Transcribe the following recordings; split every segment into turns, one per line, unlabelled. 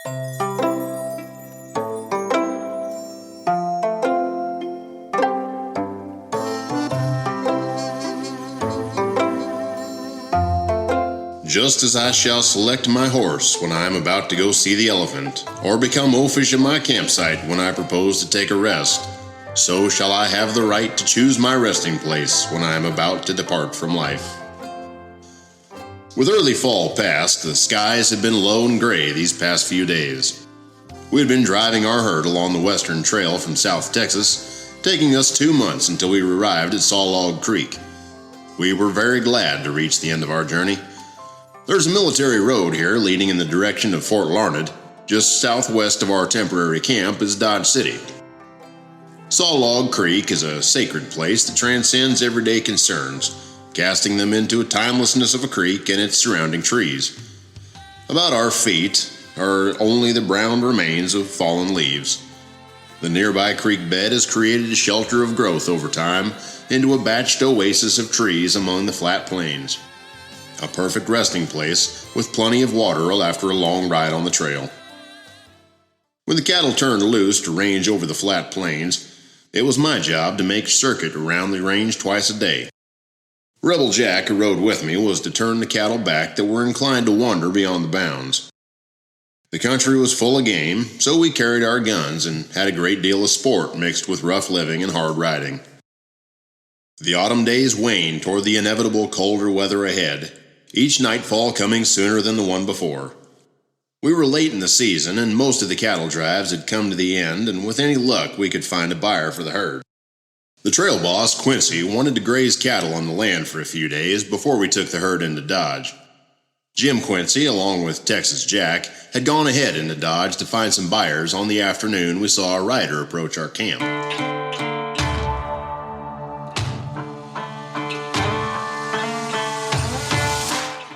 Just as I shall select my horse when I am about to go see the elephant, or become oafish at my campsite when I propose to take a rest, so shall I have the right to choose my resting place when I am about to depart from life. With early fall past, the skies had been low and gray these past few days. We had been driving our herd along the western trail from South Texas, taking us 2 months until we arrived at Sawlog Creek. We were very glad to reach the end of our journey. There's a military road here leading in the direction of Fort Larned. Just southwest of our temporary camp is Dodge City. Sawlog Creek is a sacred place that transcends everyday concerns, casting them into a timelessness of a creek and its surrounding trees. About our feet are only the brown remains of fallen leaves. The nearby creek bed has created a shelter of growth over time into a batched oasis of trees among the flat plains. A perfect resting place with plenty of water after a long ride on the trail. When the cattle turned loose to range over the flat plains, it was my job to make circuit around the range twice a day. Rebel Jack, who rode with me, was to turn the cattle back that were inclined to wander beyond the bounds. The country was full of game, so we carried our guns and had a great deal of sport mixed with rough living and hard riding. The autumn days waned toward the inevitable colder weather ahead, each nightfall coming sooner than the one before. We were late in the season, and most of the cattle drives had come to the end, and with any luck we could find a buyer for the herd. The trail boss, Quincy, wanted to graze cattle on the land for a few days before we took the herd into Dodge. Jim Quincy, along with Texas Jack, had gone ahead into Dodge to find some buyers on the afternoon we saw a rider approach our camp.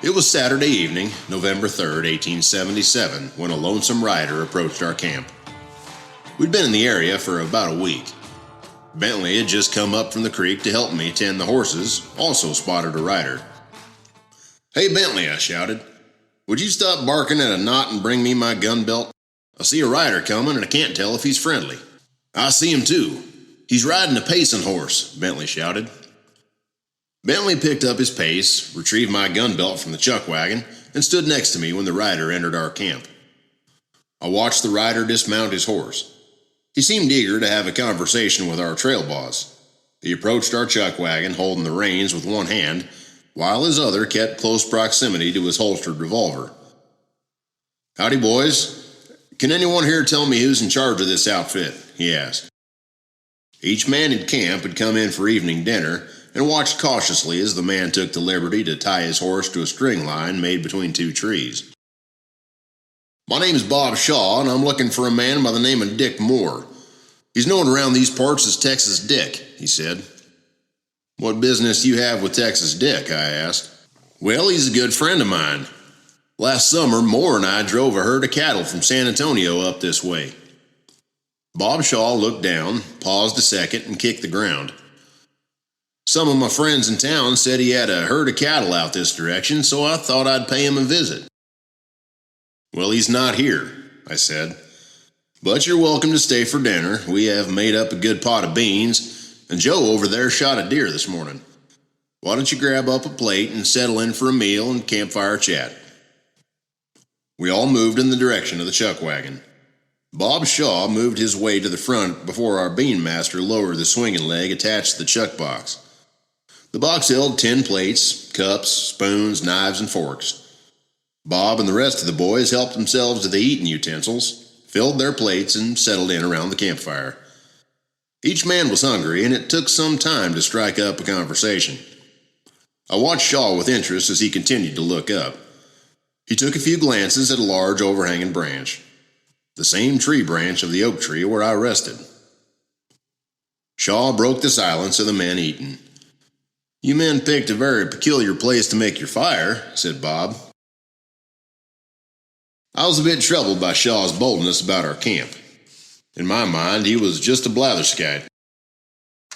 It was Saturday evening, November 3rd, 1877, when a lonesome rider approached our camp. We'd been in the area for about a week. Bentley had just come up from the creek to help me tend the horses, also spotted a rider. "Hey, Bentley," I shouted. "Would you stop barking at a knot and bring me my gun belt? I see a rider coming and I can't tell if he's friendly." "I see him too. He's riding a pacing horse," Bentley shouted. Bentley picked up his pace, retrieved my gun belt from the chuck wagon, and stood next to me when the rider entered our camp. I watched the rider dismount his horse. He seemed eager to have a conversation with our trail boss. He approached our chuck wagon holding the reins with one hand, while his other kept close proximity to his holstered revolver. "Howdy, boys. Can anyone here tell me who's in charge of this outfit?" he asked. Each man in camp had come in for evening dinner and watched cautiously as the man took the liberty to tie his horse to a string line made between two trees. "My name's Bob Shaw, and I'm looking for a man by the name of Dick Moore. He's known around these parts as Texas Dick," he said. "What business do you have with Texas Dick?" I asked. "Well, he's a good friend of mine. Last summer, Moore and I drove a herd of cattle from San Antonio up this way." Bob Shaw looked down, paused a second, and kicked the ground. "Some of my friends in town said he had a herd of cattle out this direction, so I thought I'd pay him a visit." "Well, he's not here," I said. "But you're welcome to stay for dinner. We have made up a good pot of beans, and Joe over there shot a deer this morning. Why don't you grab up a plate and settle in for a meal and campfire chat?" We all moved in the direction of the chuck wagon. Bob Shaw moved his way to the front before our bean master lowered the swinging leg attached to the chuck box. The box held 10 plates, cups, spoons, knives, and forks. Bob and the rest of the boys helped themselves to the eating utensils, filled their plates, and settled in around the campfire. Each man was hungry, and it took some time to strike up a conversation. I watched Shaw with interest as he continued to look up. He took a few glances at a large overhanging branch, the same tree branch of the oak tree where I rested. Shaw broke the silence of the men eating. "You men picked a very peculiar place to make your fire," said Bob. I was a bit troubled by Shaw's boldness about our camp. In my mind, he was just a blatherskite.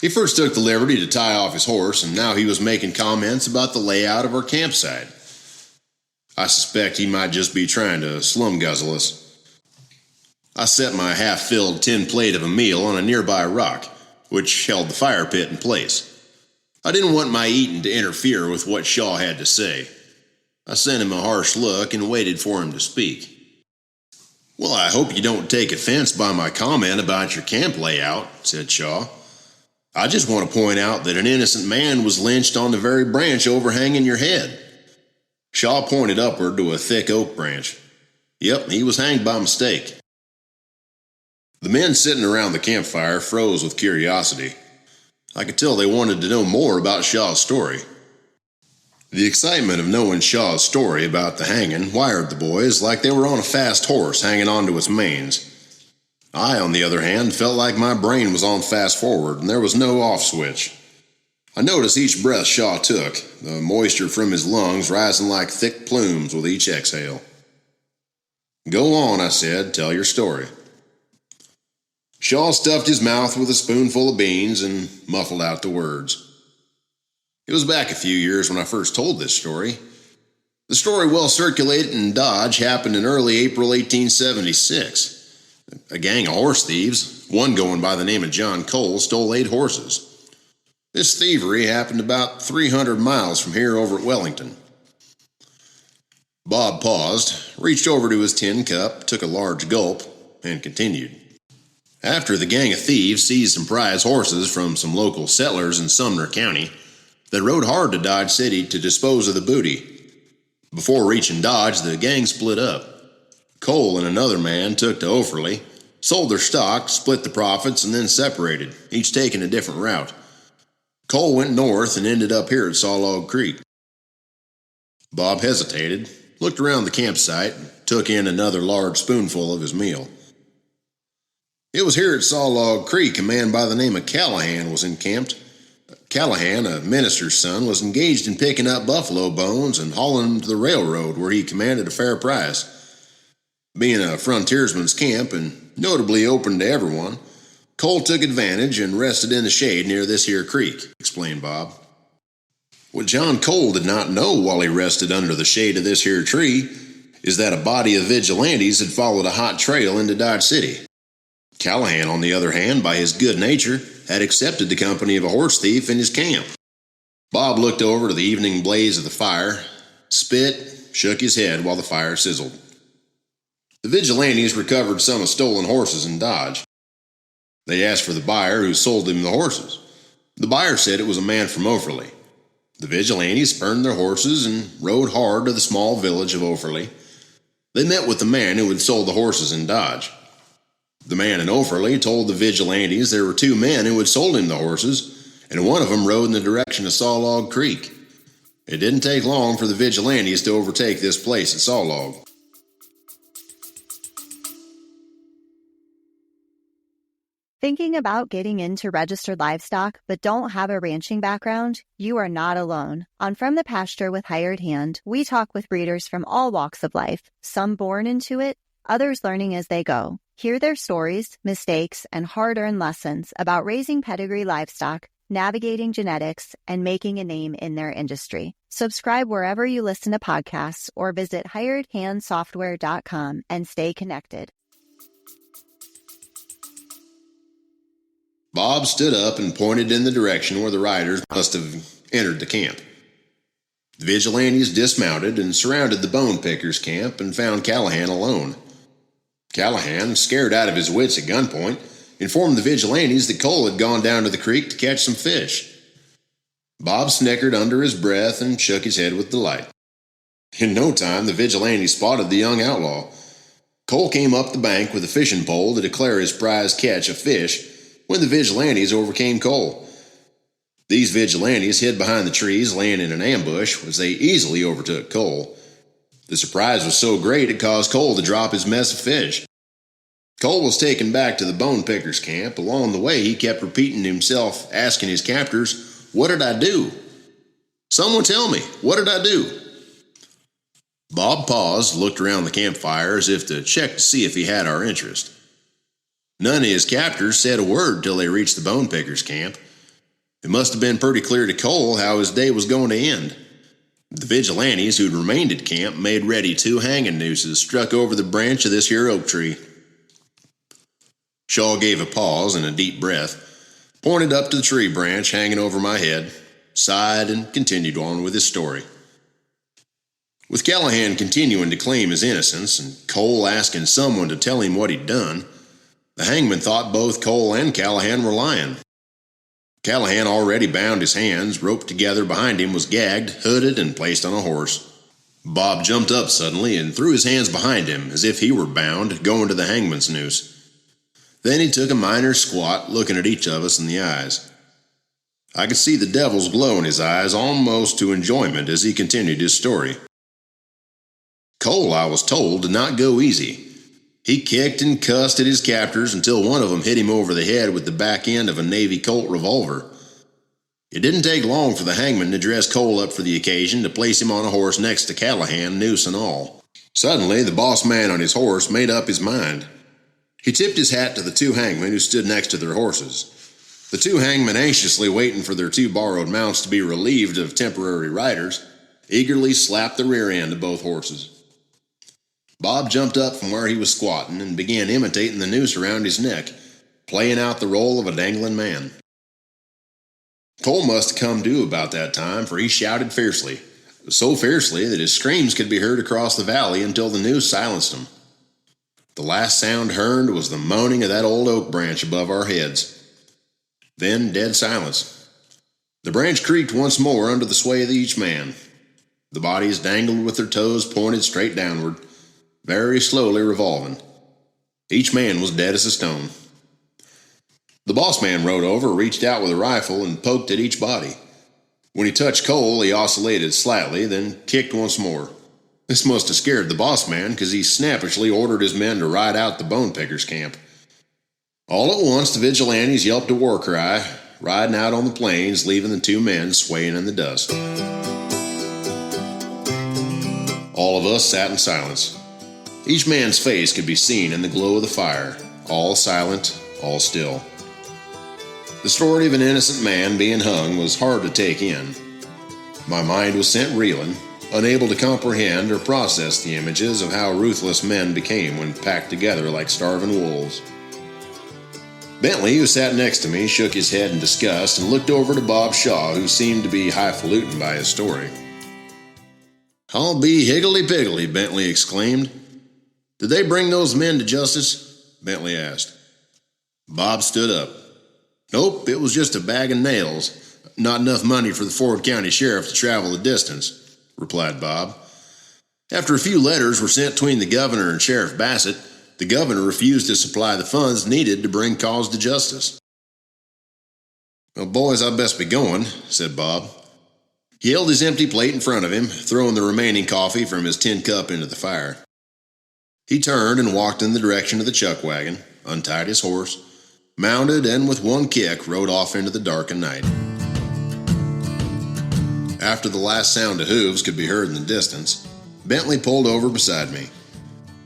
He first took the liberty to tie off his horse, and now he was making comments about the layout of our campsite. I suspect he might just be trying to slum guzzle us. I set my half-filled tin plate of a meal on a nearby rock, which held the fire pit in place. I didn't want my eating to interfere with what Shaw had to say. I sent him a harsh look and waited for him to speak. "Well, I hope you don't take offense by my comment about your camp layout," said Shaw. "I just want to point out that an innocent man was lynched on the very branch overhanging your head." Shaw pointed upward to a thick oak branch. "Yep, he was hanged by mistake." The men sitting around the campfire froze with curiosity. I could tell they wanted to know more about Shaw's story. The excitement of knowing Shaw's story about the hanging wired the boys like they were on a fast horse hanging onto its manes. I, on the other hand, felt like my brain was on fast forward and there was no off switch. I noticed each breath Shaw took, the moisture from his lungs rising like thick plumes with each exhale. "Go on," I said, "tell your story." Shaw stuffed his mouth with a spoonful of beans and muffled out the words. It was back a few years when I first told this story. The story, well circulated in Dodge, happened in early April 1876. A gang of horse thieves, one going by the name of John Cole, stole 8 horses. This thievery happened about 300 miles from here over at Wellington. Bob paused, reached over to his tin cup, took a large gulp, and continued. After the gang of thieves seized some prize horses from some local settlers in Sumner County, they rode hard to Dodge City to dispose of the booty. Before reaching Dodge, the gang split up. Cole and another man took to Offerly, sold their stock, split the profits, and then separated, each taking a different route. Cole went north and ended up here at Sawlog Creek. Bob hesitated, looked around the campsite, and took in another large spoonful of his meal. It was here at Sawlog Creek a man by the name of Callahan was encamped. Callahan, a minister's son, was engaged in picking up buffalo bones and hauling them to the railroad where he commanded a fair price. Being a frontiersman's camp and notably open to everyone, Cole took advantage and rested in the shade near this here creek, explained Bob. What John Cole did not know while he rested under the shade of this here tree is that a body of vigilantes had followed a hot trail into Dodge City. Callahan, on the other hand, by his good nature, had accepted the company of a horse thief in his camp. Bob looked over to the evening blaze of the fire, spit, shook his head while the fire sizzled. The vigilantes recovered some of stolen horses in Dodge. They asked for the buyer who sold them the horses. The buyer said it was a man from Offerly. The vigilantes spurned their horses and rode hard to the small village of Offerly. They met with the man who had sold the horses in Dodge. The man in Offerly told the vigilantes there were 2 men who had sold him the horses, and one of them rode in the direction of Sawlog Creek. It didn't take long for the vigilantes to overtake this place at Sawlog.
Thinking about getting into registered livestock but don't have a ranching background? You are not alone. On From the Pasture with Hired Hand, we talk with breeders from all walks of life, some born into it, others learning as they go. Hear their stories, mistakes, and hard-earned lessons about raising pedigree livestock, navigating genetics, and making a name in their industry. Subscribe wherever you listen to podcasts or visit hiredhandsoftware.com and stay connected.
Bob stood up and pointed in the direction where the riders must have entered the camp. The vigilantes dismounted and surrounded the bone pickers' camp and found Callahan alone. Callahan, scared out of his wits at gunpoint, informed the vigilantes that Cole had gone down to the creek to catch some fish. Bob snickered under his breath and shook his head with delight. In no time, the vigilantes spotted the young outlaw. Cole came up the bank with a fishing pole to declare his prize catch of fish when the vigilantes overcame Cole. These vigilantes hid behind the trees, laying in an ambush, as they easily overtook Cole. The surprise was so great it caused Cole to drop his mess of fish. Cole was taken back to the bone pickers' camp. Along the way, he kept repeating to himself, asking his captors, "What did I do? Someone tell me, what did I do?" Bob paused, looked around the campfire as if to check to see if he had our interest. None of his captors said a word till they reached the bone pickers' camp. It must have been pretty clear to Cole how his day was going to end. The vigilantes who'd remained at camp made ready 2 hanging nooses struck over the branch of this here oak tree. Shaw gave a pause and a deep breath, pointed up to the tree branch hanging over my head, sighed, and continued on with his story. With Callahan continuing to claim his innocence and Cole asking someone to tell him what he'd done, the hangman thought both Cole and Callahan were lying. Callahan, already bound his hands, roped together behind him, was gagged, hooded, and placed on a horse. Bob jumped up suddenly and threw his hands behind him as if he were bound, going to the hangman's noose. Then he took a miner's squat, looking at each of us in the eyes. I could see the devil's glow in his eyes, almost to enjoyment, as he continued his story. Cole, I was told, did not go easy. He kicked and cussed at his captors until one of them hit him over the head with the back end of a Navy Colt revolver. It didn't take long for the hangman to dress Cole up for the occasion, to place him on a horse next to Callahan, noose and all. Suddenly, the boss man on his horse made up his mind. He tipped his hat to the two hangmen who stood next to their horses. The two hangmen, anxiously waiting for their two borrowed mounts to be relieved of temporary riders, eagerly slapped the rear end of both horses. Bob jumped up from where he was squatting and began imitating the noose around his neck, playing out the role of a dangling man. Cole must have come to about that time, for he shouted fiercely, so fiercely that his screams could be heard across the valley until the noose silenced him. The last sound heard was the moaning of that old oak branch above our heads. Then dead silence. The branch creaked once more under the sway of each man. The bodies dangled with their toes pointed straight downward, very slowly revolving. Each man was dead as a stone. The boss man rode over, reached out with a rifle, and poked at each body. When he touched Cole, he oscillated slightly, then kicked once more. This must have scared the boss man, because he snappishly ordered his men to ride out the bone pickers' camp. All at once, the vigilantes yelped a war cry, riding out on the plains, leaving the two men swaying in the dust. All of us sat in silence. Each man's face could be seen in the glow of the fire, all silent, all still. The story of an innocent man being hung was hard to take in. My mind was sent reeling, unable to comprehend or process the images of how ruthless men became when packed together like starving wolves. Bentley, who sat next to me, shook his head in disgust and looked over to Bob Shaw, who seemed to be highfalutin by his story. "I'll be higgledy-piggledy," Bentley exclaimed. "Did they bring those men to justice?" Bentley asked. Bob stood up. "Nope, it was just a bag of nails. Not enough money for the Ford County Sheriff to travel the distance," replied Bob. "After a few letters were sent between the governor and Sheriff Bassett, the governor refused to supply the funds needed to bring cause to justice." "Well, boys, I'd best be going," said Bob. He held his empty plate in front of him, throwing the remaining coffee from his tin cup into the fire. He turned and walked in the direction of the chuck wagon, untied his horse, mounted, and with one kick rode off into the darkened night. After the last sound of hooves could be heard in the distance, Bentley pulled over beside me.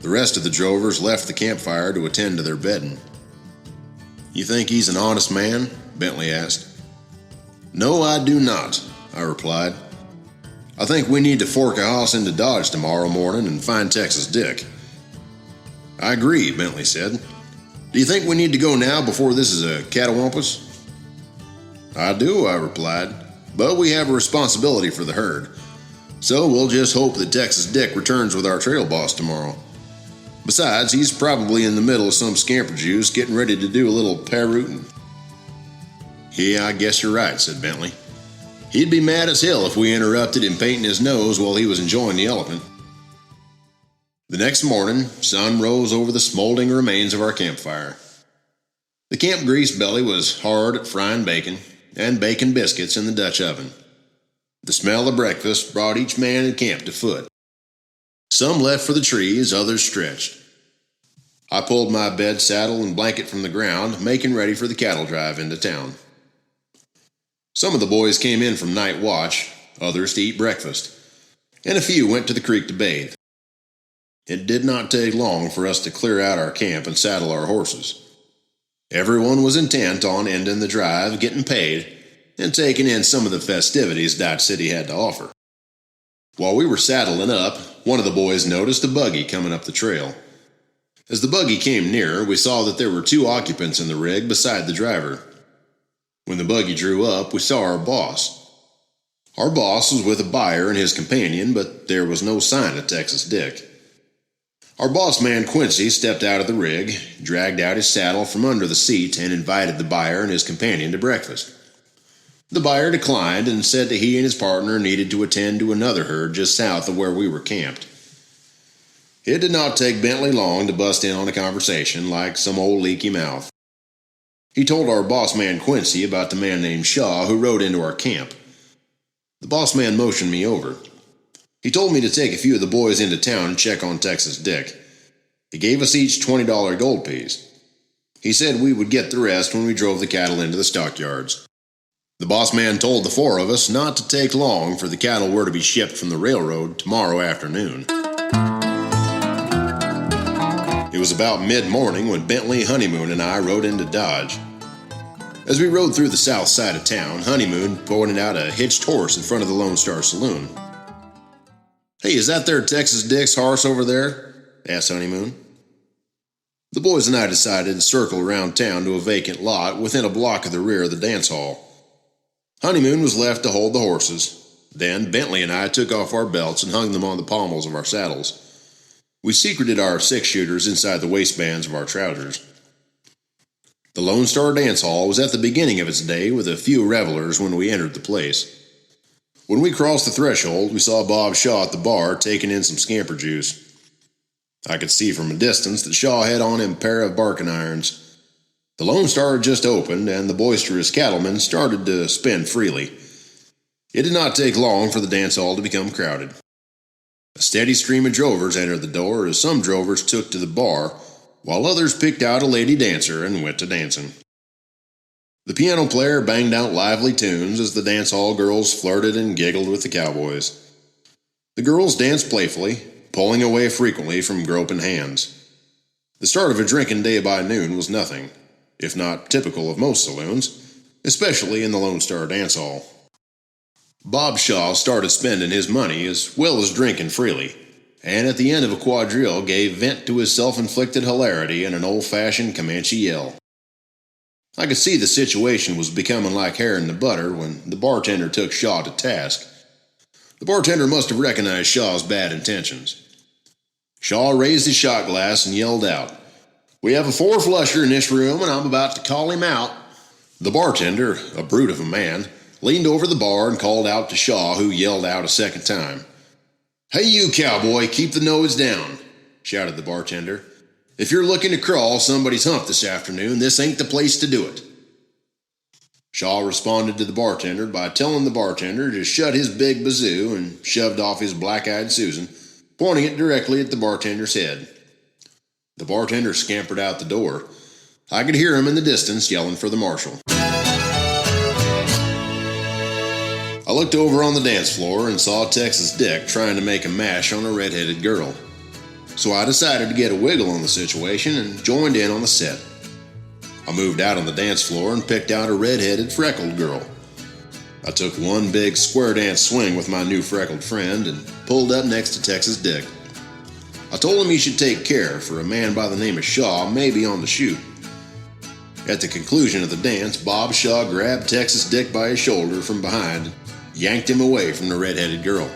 The rest of the drovers left the campfire to attend to their bedding. "You think he's an honest man?" Bentley asked. "No, I do not," I replied. "I think we need to fork a hoss into Dodge tomorrow morning and find Texas Dick." "I agree," Bentley said. "Do you think we need to go now before this is a catawampus?" "I do," I replied, "but we have a responsibility for the herd. So we'll just hope that Texas Dick returns with our trail boss tomorrow. Besides, he's probably in the middle of some scamper juice getting ready to do a little parrooting." "Yeah, I guess you're right," said Bentley. "He'd be mad as hell if we interrupted him painting his nose while he was enjoying the elephant." The next morning, sun rose over the smoldering remains of our campfire. The camp grease belly was hard at frying bacon and bacon biscuits in the Dutch oven. The smell of breakfast brought each man in camp to foot. Some left for the trees, others stretched. I pulled my bed saddle and blanket from the ground, making ready for the cattle drive into town. Some of the boys came in from night watch, others to eat breakfast, and a few went to the creek to bathe. It did not take long for us to clear out our camp and saddle our horses. Everyone was intent on ending the drive, getting paid, and taking in some of the festivities Dodge City had to offer. While we were saddling up, one of the boys noticed a buggy coming up the trail. As the buggy came nearer, we saw that there were 2 occupants in the rig beside the driver. When the buggy drew up, we saw our boss. Our boss was with a buyer and his companion, but there was no sign of Texas Dick. Our boss man Quincy stepped out of the rig, dragged out his saddle from under the seat, and invited the buyer and his companion to breakfast. The buyer declined and said that he and his partner needed to attend to another herd just south of where we were camped. It did not take Bentley long to bust in on a conversation like some old leaky mouth. He told our boss man Quincy about the man named Shaw who rode into our camp. The boss man motioned me over. He told me to take a few of the boys into town and check on Texas Dick. He gave us each $20 gold piece. He said we would get the rest when we drove the cattle into the stockyards. The boss man told the 4 of us not to take long, for the cattle were to be shipped from the railroad tomorrow afternoon. It was about mid-morning when Bentley, Honeymoon, and I rode into Dodge. As we rode through the south side of town, Honeymoon pointed out a hitched horse in front of the Lone Star Saloon. "Hey, is that there Texas Dick's horse over there?" asked Honeymoon. The boys and I decided to circle around town to a vacant lot within a block of the rear of the dance hall. Honeymoon was left to hold the horses. Then Bentley and I took off our belts and hung them on the pommels of our saddles. We secreted our 6-shooters inside the waistbands of our trousers. The Lone Star Dance Hall was at the beginning of its day with a few revelers when we entered the place. When we crossed the threshold, we saw Bob Shaw at the bar taking in some scamper juice. I could see from a distance that Shaw had on him a pair of barking irons. The Lone Star had just opened, and the boisterous cattlemen started to spin freely. It did not take long for the dance hall to become crowded. A steady stream of drovers entered the door as some drovers took to the bar, while others picked out a lady dancer and went to dancing. The piano player banged out lively tunes as the dance hall girls flirted and giggled with the cowboys. The girls danced playfully, pulling away frequently from groping hands. The start of a drinking day by noon was nothing, if not typical of most saloons, especially in the Lone Star Dance Hall. Bob Shaw started spending his money as well as drinking freely, and at the end of a quadrille gave vent to his self-inflicted hilarity in an old-fashioned Comanche yell. I could see the situation was becoming like hair in the butter when the bartender took Shaw to task. The bartender must have recognized Shaw's bad intentions. Shaw raised his shot glass and yelled out, "We have a 4-flusher in this room, and I'm about to call him out." The bartender, a brute of a man, leaned over the bar and called out to Shaw, who yelled out a second time. "Hey, you cowboy, keep the nose down," shouted the bartender. "If you're looking to crawl somebody's hump this afternoon, this ain't the place to do it." Shaw responded to the bartender by telling the bartender to shut his big bazoo and shoved off his black-eyed Susan, pointing it directly at the bartender's head. The bartender scampered out the door. I could hear him in the distance yelling for the marshal. I looked over on the dance floor and saw Texas Dick trying to make a mash on a red-headed girl. So I decided to get a wiggle on the situation and joined in on the set. I moved out on the dance floor and picked out a red-headed, freckled girl. I took one big square dance swing with my new freckled friend and pulled up next to Texas Dick. I told him he should take care, for a man by the name of Shaw may be on the shoot. At the conclusion of the dance, Bob Shaw grabbed Texas Dick by his shoulder from behind and yanked him away from the red-headed girl.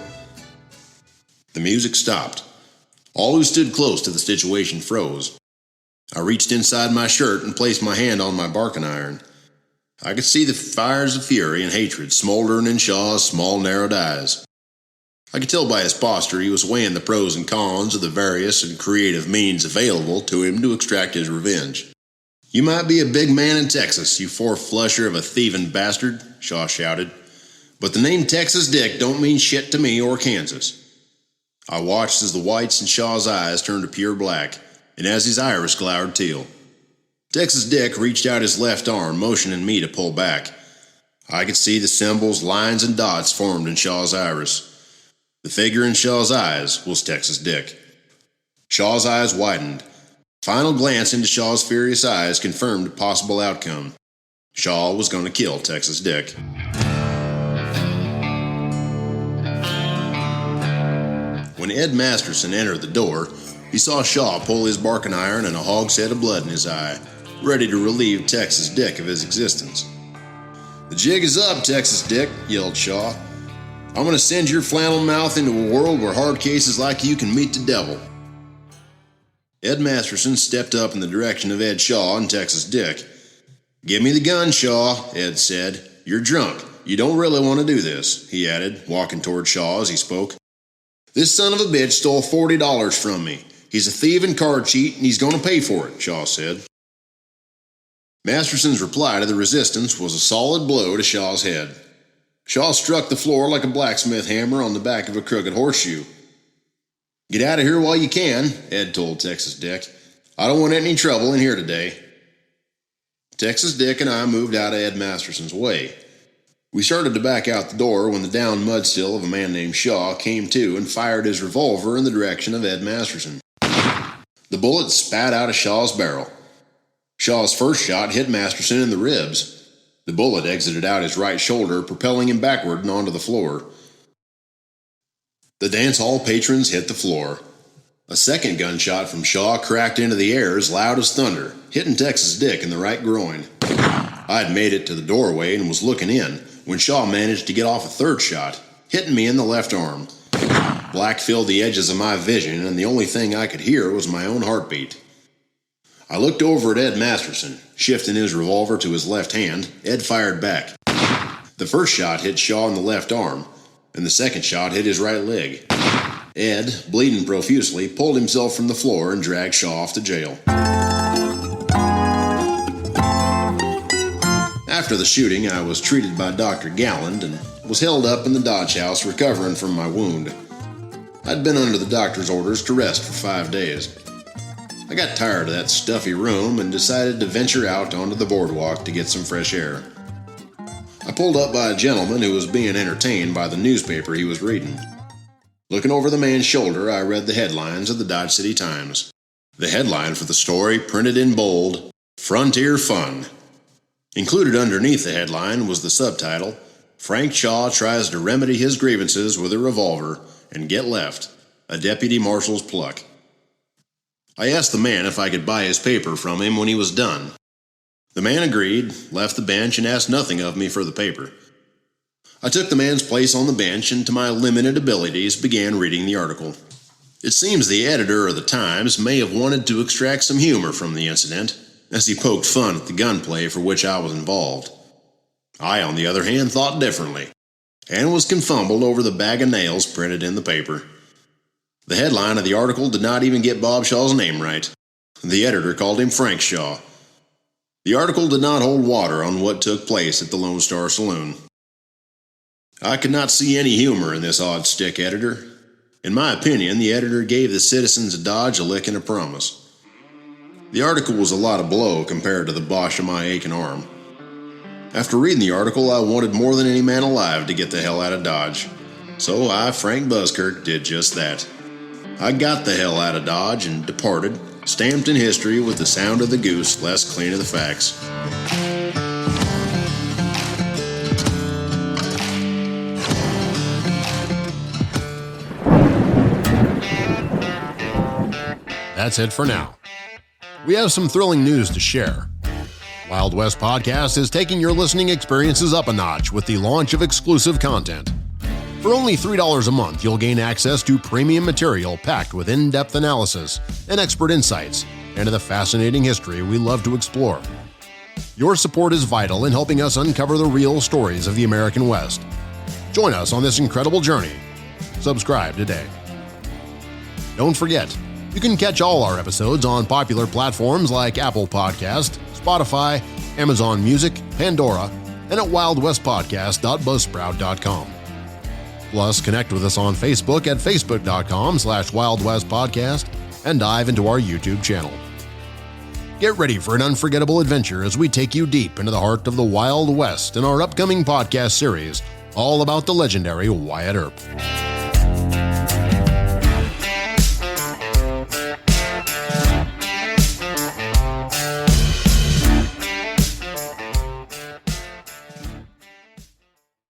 The music stopped. All who stood close to the situation froze. I reached inside my shirt and placed my hand on my barking iron. I could see the fires of fury and hatred smoldering in Shaw's small, narrowed eyes. I could tell by his posture he was weighing the pros and cons of the various and creative means available to him to extract his revenge. "You might be a big man in Texas, you 4-flusher of a thieving bastard," Shaw shouted, "but the name Texas Dick don't mean shit to me or Kansas." I watched as the whites in Shaw's eyes turned to pure black, and as his iris glowered teal. Texas Dick reached out his left arm, motioning me to pull back. I could see the symbols, lines, and dots formed in Shaw's iris. The figure in Shaw's eyes was Texas Dick. Shaw's eyes widened. Final glance into Shaw's furious eyes confirmed a possible outcome. Shaw was going to kill Texas Dick. When Ed Masterson entered the door, He saw Shaw pull his barking iron and a hogshead of blood in his eye, ready to relieve Texas Dick of his existence. "The jig is up, Texas Dick," yelled Shaw. "I'm going to send your flannel mouth into a world where hard cases like you can meet the devil." Ed Masterson stepped up in the direction of Ed Shaw and Texas Dick. "Give me the gun, Shaw," Ed said. "You're drunk. You don't really want to do this," he added, walking toward Shaw as he spoke. "This son of a bitch stole $40 from me. He's a thief and card cheat, and he's going to pay for it," Shaw said. Masterson's reply to the resistance was a solid blow to Shaw's head. Shaw struck the floor like a blacksmith hammer on the back of a crooked horseshoe. "Get out of here while you can," Ed told Texas Dick. "I don't want any trouble in here today." Texas Dick and I moved out of Ed Masterson's way. We started to back out the door when the downed mudstill of a man named Shaw came to and fired his revolver in the direction of Ed Masterson. The bullet spat out of Shaw's barrel. Shaw's first shot hit Masterson in the ribs. The bullet exited out his right shoulder, propelling him backward and onto the floor. The dance hall patrons hit the floor. A second gunshot from Shaw cracked into the air as loud as thunder, hitting Texas Dick in the right groin. I had made it to the doorway and was looking in when Shaw managed to get off a third shot, hitting me in the left arm. Black filled the edges of my vision, and the only thing I could hear was my own heartbeat. I looked over at Ed Masterson. Shifting his revolver to his left hand, Ed fired back. The first shot hit Shaw in the left arm, and the second shot hit his right leg. Ed, bleeding profusely, pulled himself from the floor and dragged Shaw off to jail. After the shooting, I was treated by Dr. Galland and was held up in the Dodge House recovering from my wound. I'd been under the doctor's orders to rest for 5 days. I got tired of that stuffy room and decided to venture out onto the boardwalk to get some fresh air. I pulled up by a gentleman who was being entertained by the newspaper he was reading. Looking over the man's shoulder, I read the headlines of the Dodge City Times. The headline for the story, printed in bold, "Frontier Fun." Included underneath the headline was the subtitle, "Frank Shaw tries to remedy his grievances with a revolver and get left, a deputy marshal's pluck." I asked the man if I could buy his paper from him when he was done. The man agreed, left the bench, and asked nothing of me for the paper. I took the man's place on the bench and, to my limited abilities, began reading the article. It seems the editor of the Times may have wanted to extract some humor from the incident, as he poked fun at the gunplay for which I was involved. I, on the other hand, thought differently, and was confumbled over the bag of nails printed in the paper. The headline of the article did not even get Bob Shaw's name right. The editor called him Frank Shaw. The article did not hold water on what took place at the Lone Star Saloon. I could not see any humor in this odd stick editor. In my opinion, the editor gave the citizens of Dodge a lick and a promise. The article was a lot of blow compared to the bosh of my aching arm. After reading the article, I wanted more than any man alive to get the hell out of Dodge. So I, Frank Buskirk, did just that. I got the hell out of Dodge and departed, stamped in history with the sound of the goose less clean of the facts. That's it for now. We have some thrilling news to share. Wild West Podcast is taking your listening experiences up a notch with the launch of exclusive content. For only $3 a month, you'll gain access to premium material packed with in-depth analysis and expert insights into the fascinating history we love to explore. Your support is vital in helping us uncover the real stories of the American West. Join us on this incredible journey. Subscribe today. Don't forget, you can catch all our episodes on popular platforms like Apple Podcast, Spotify, Amazon Music, Pandora, and at wildwestpodcast.buzzsprout.com. Plus, connect with us on Facebook at facebook.com/wildwestpodcast and dive into our YouTube channel. Get ready for an unforgettable adventure as we take you deep into the heart of the Wild West in our upcoming podcast series, all about the legendary Wyatt Earp.